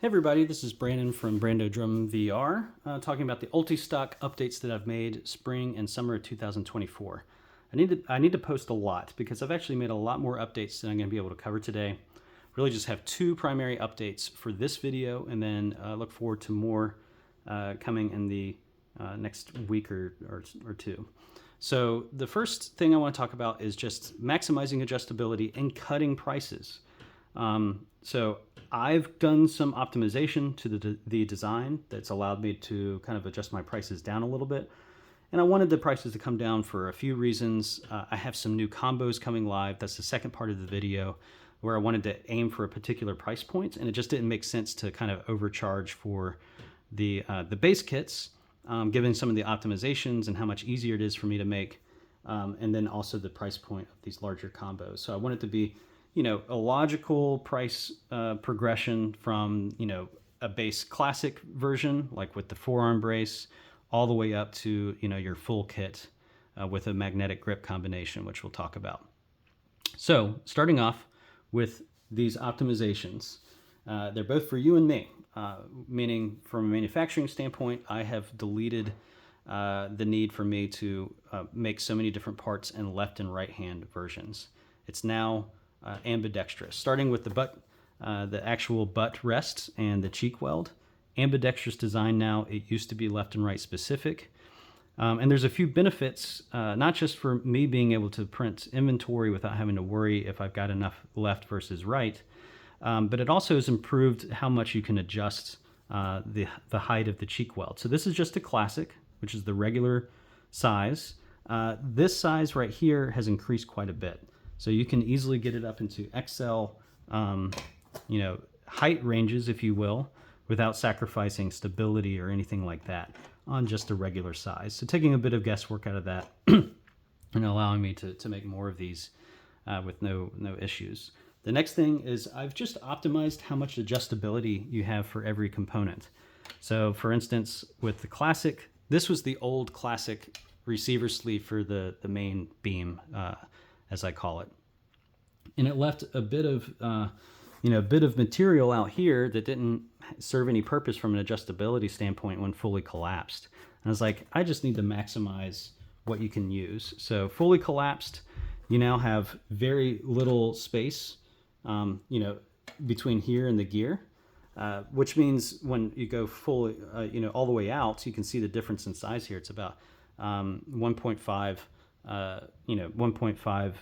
Hey everybody, this is Brandon from Brando Drum VR, talking about the Ultistock updates that I've made spring and summer of 2024. I need to post a lot because I've actually made a lot more updates than I'm going to be able to cover today. Really just have two primary updates for this video, and then look forward to more coming in the next week or two. So the first thing I want to talk about is just maximizing adjustability and cutting prices. So I've done some optimization to the design that's allowed me to kind of adjust my prices down a little bit. And I wanted the prices to come down for a few reasons. I have some new combos coming live. That's the second part of the video where I wanted to aim for a particular price point, and it just didn't make sense to kind of overcharge for the base kits, given some of the optimizations and how much easier it is for me to make, and then also the price point of these larger combos. So I want it to be, a logical price progression from, a base classic version, like with the forearm brace, all the way up to, your full kit with a magnetic grip combination, which we'll talk about. So starting off with these optimizations, they're both for you and me, meaning from a manufacturing standpoint, I have deleted the need for me to make so many different parts in left and right hand versions. It's now ambidextrous, starting with the actual butt rest and the cheek weld. Ambidextrous design now. It used to be left and right specific. And there's a few benefits, not just for me being able to print inventory without having to worry if I've got enough left versus right, but it also has improved how much you can adjust the height of the cheek weld. So this is just a classic, which is the regular size. This size right here has increased quite a bit. So you can easily get it up into XL, height ranges, if you will, without sacrificing stability or anything like that on just a regular size. So taking a bit of guesswork out of that and allowing me to make more of these with no issues. The next thing is I've just optimized how much adjustability you have for every component. So for instance, with the classic, this was the old classic receiver sleeve for the main beam, as I call it. And it left a bit of, material out here that didn't serve any purpose from an adjustability standpoint when fully collapsed. And I was like, I just need to maximize what you can use. So fully collapsed, you now have very little space, between here and the gear, which means when you go fully, all the way out, you can see the difference in size here. It's about 1.5, 1.5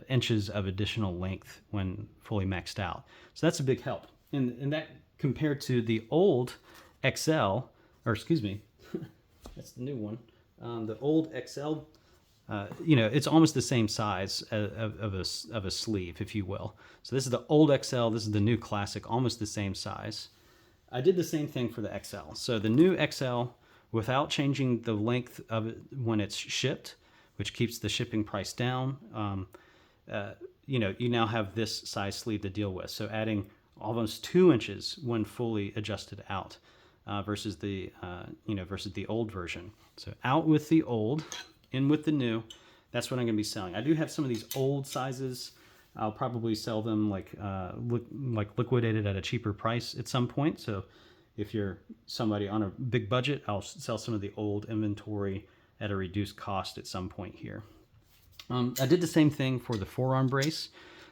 inches of additional length when fully maxed out. So that's a big help. And that compared to the old XL, or excuse me, that's the new one. The old XL, it's almost the same size of a sleeve, if you will. So this is the old XL, this is the new classic, almost the same size. I did the same thing for the XL. So the new XL, without changing the length of it when it's shipped, which keeps the shipping price down, you now have this size sleeve to deal with. So adding almost 2 inches when fully adjusted out, versus the old version. So out with the old, in with the new. That's what I'm going to be selling. I do have some of these old sizes. I'll probably sell them like liquidated at a cheaper price at some point. So if you're somebody on a big budget, I'll sell some of the old inventory at a reduced cost at some point here. I did the same thing for the forearm brace.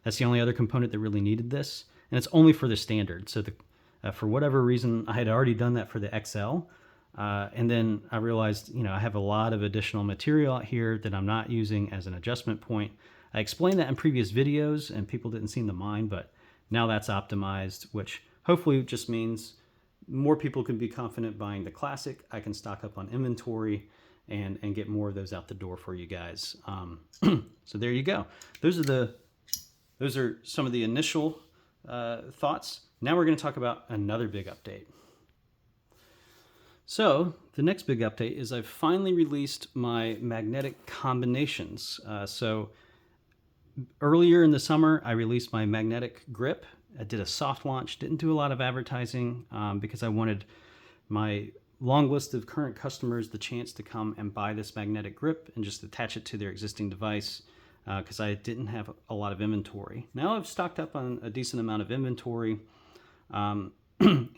That's the only other component that really needed this, and it's only for the standard. So for whatever reason, I had already done that for the XL, and then I realized, I have a lot of additional material out here that I'm not using as an adjustment point. I explained that in previous videos, and people didn't seem to mind, but now that's optimized, which hopefully just means more people can be confident buying the classic. I can stock up on inventory and get more of those out the door for you guys. So there you go. Those are some of the initial thoughts. Now we're going to talk about another big update. So the next big update is I've finally released my magnetic combinations. So earlier in the summer, I released my magnetic grip. I did a soft launch, didn't do a lot of advertising because I wanted my long list of current customers the chance to come and buy this magnetic grip and just attach it to their existing device, because I didn't have a lot of inventory. Now I've stocked up on a decent amount of inventory.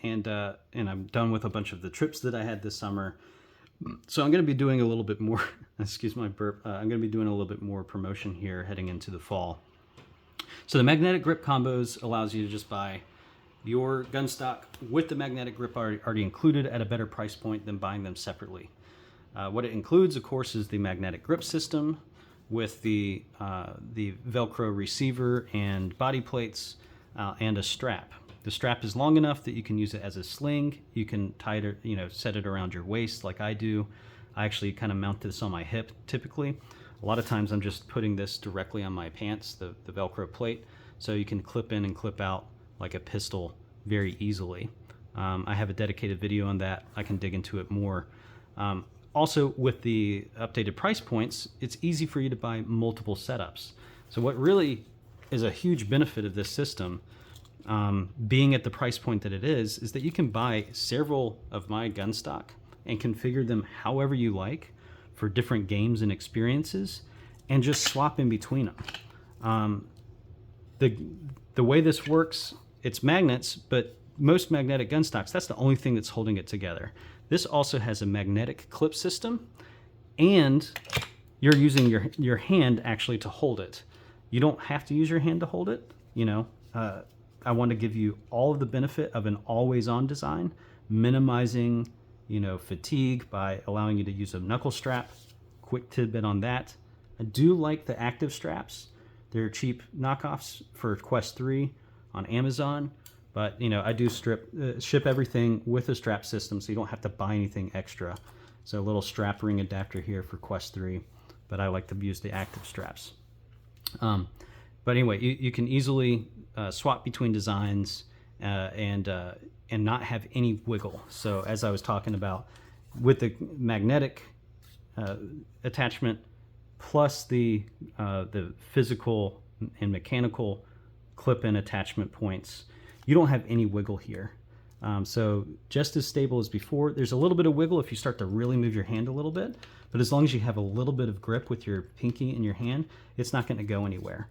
and I'm done with a bunch of the trips that I had this summer. So I'm going to be doing a little bit more, excuse my burp, I'm going to be doing a little bit more promotion here heading into the fall. So the magnetic grip combos allows you to just buy your gun stock with the magnetic grip already included at a better price point than buying them separately. What it includes, of course, is the magnetic grip system with the Velcro receiver and body plates and a strap. The strap is long enough that you can use it as a sling. You can tie it, set it around your waist like I do. I actually kind of mount this on my hip typically. A lot of times I'm just putting this directly on my pants, the Velcro plate, so you can clip in and clip out like a pistol very easily. I have a dedicated video on that. I can dig into it more. Also, with the updated price points, it's easy for you to buy multiple setups. So what really is a huge benefit of this system, being at the price point that it is that you can buy several of my gun stock and configure them however you like for different games and experiences, and just swap in between them. The way this works, it's magnets, but most magnetic gun stocks, that's the only thing that's holding it together. This also has a magnetic clip system, and you're using your hand actually to hold it. You don't have to use your hand to hold it. I want to give you all of the benefit of an always-on design, minimizing fatigue by allowing you to use a knuckle strap. Quick tidbit on that. I do like the active straps. They're cheap knockoffs for Quest 3 on Amazon, but I do ship everything with a strap system, so you don't have to buy anything extra. So a little strap ring adapter here for Quest 3, but I like to use the active straps. But anyway, you can easily swap between designs and not have any wiggle. So as I was talking about, with the magnetic attachment plus the physical and mechanical clip-in attachment points, you don't have any wiggle here. So just as stable as before. There's a little bit of wiggle if you start to really move your hand a little bit, but as long as you have a little bit of grip with your pinky in your hand, it's not going to go anywhere.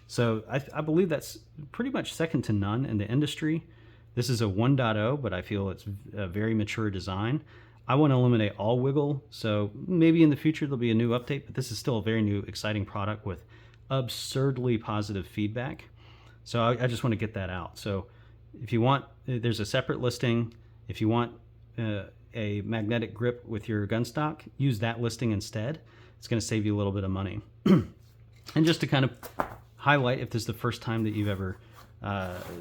So I believe that's pretty much second to none in the industry. This is a 1.0, but I feel it's a very mature design. I want to eliminate all wiggle, so maybe in the future there'll be a new update, but this is still a very new, exciting product with absurdly positive feedback. So I just want to get that out. So if you want, there's a separate listing. If you want a magnetic grip with your gun stock, use that listing instead. It's going to save you a little bit of money. And just to kind of highlight, if this is the first time that you've ever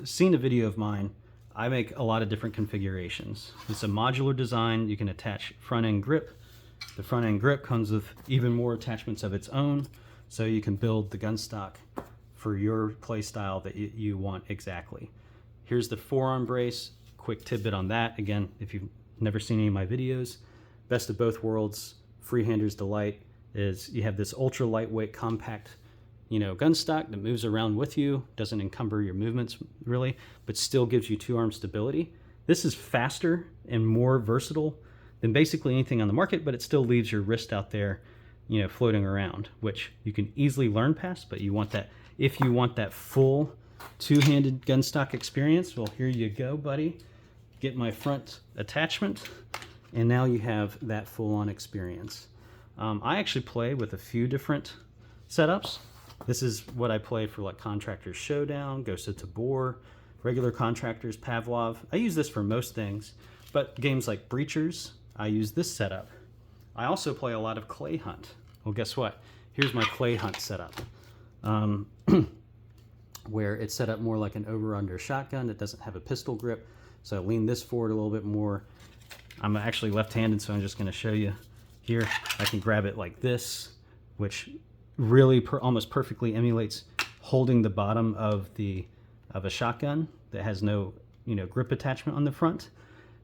seen a video of mine, I make a lot of different configurations. It's a modular design. You can attach front end grip. The front end grip comes with even more attachments of its own, so you can build the gun stock for your play style that you want exactly. Here's the forearm brace. Quick tidbit on that. Again, if you've never seen any of my videos, best of both worlds, freehander's delight is you have this ultra lightweight, compact gun stock that moves around with you, doesn't encumber your movements really, but still gives you two-arm stability. This is faster and more versatile than basically anything on the market, but it still leaves your wrist out there, floating around, which you can easily learn past, but you want that, if you want that full two-handed gun stock experience, well, here you go, buddy. Get my front attachment, and now you have that full-on experience. I actually play with a few different setups. This is what I play for like Contractors Showdown, Ghost of Tabor, regular Contractors, Pavlov. I use this for most things, but games like Breachers, I use this setup. I also play a lot of Clay Hunt. Well, guess what? Here's my Clay Hunt setup, where it's set up more like an over-under shotgun. It doesn't have a pistol grip, so I lean this forward a little bit more. I'm actually left-handed, so I'm just going to show you here. I can grab it like this, which really almost perfectly emulates holding the bottom of a shotgun that has no grip attachment on the front,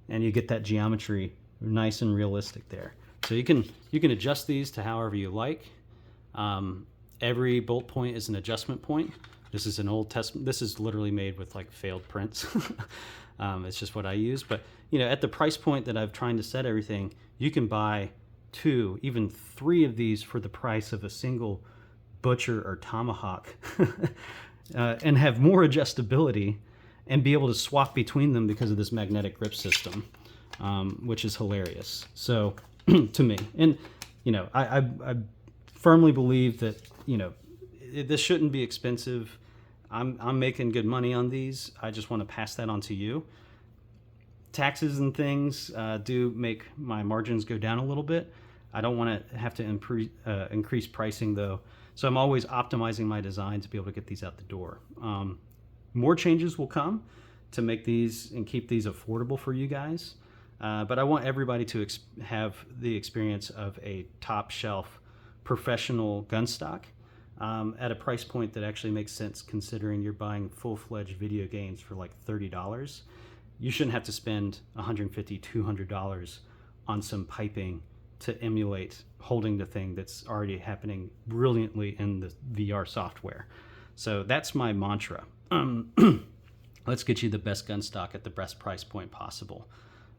and you get that geometry nice and realistic there. So you can adjust these to however you like. Every bolt point is an adjustment point. This is an old test. This is literally made with like failed prints. It's just what I use. But at the price point that I'm trying to set everything, you can buy 2, even 3 of these for the price of a single Butcher or Tomahawk, and have more adjustability and be able to swap between them because of this magnetic grip system, which is hilarious. So to me, and I firmly believe that this shouldn't be expensive. I'm making good money on these. I just want to pass that on to you. Taxes and things do make my margins go down a little bit. I don't want to have to increase pricing though. So I'm always optimizing my design to be able to get these out the door. More changes will come to make these and keep these affordable for you guys. But I want everybody to have the experience of a top shelf professional gun stock at a price point that actually makes sense, considering you're buying full-fledged video games for like $30. You shouldn't have to spend $150, $200 on some piping to emulate holding the thing that's already happening brilliantly in the VR software. So that's my mantra. Let's get you the best gun stock at the best price point possible.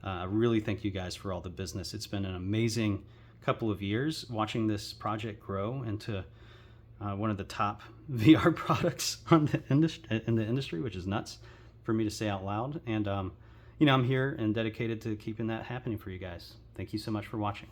I really thank you guys for all the business. It's been an amazing couple of years watching this project grow into one of the top VR products in the industry, which is nuts for me to say out loud. And I'm here and dedicated to keeping that happening for you guys. Thank you so much for watching.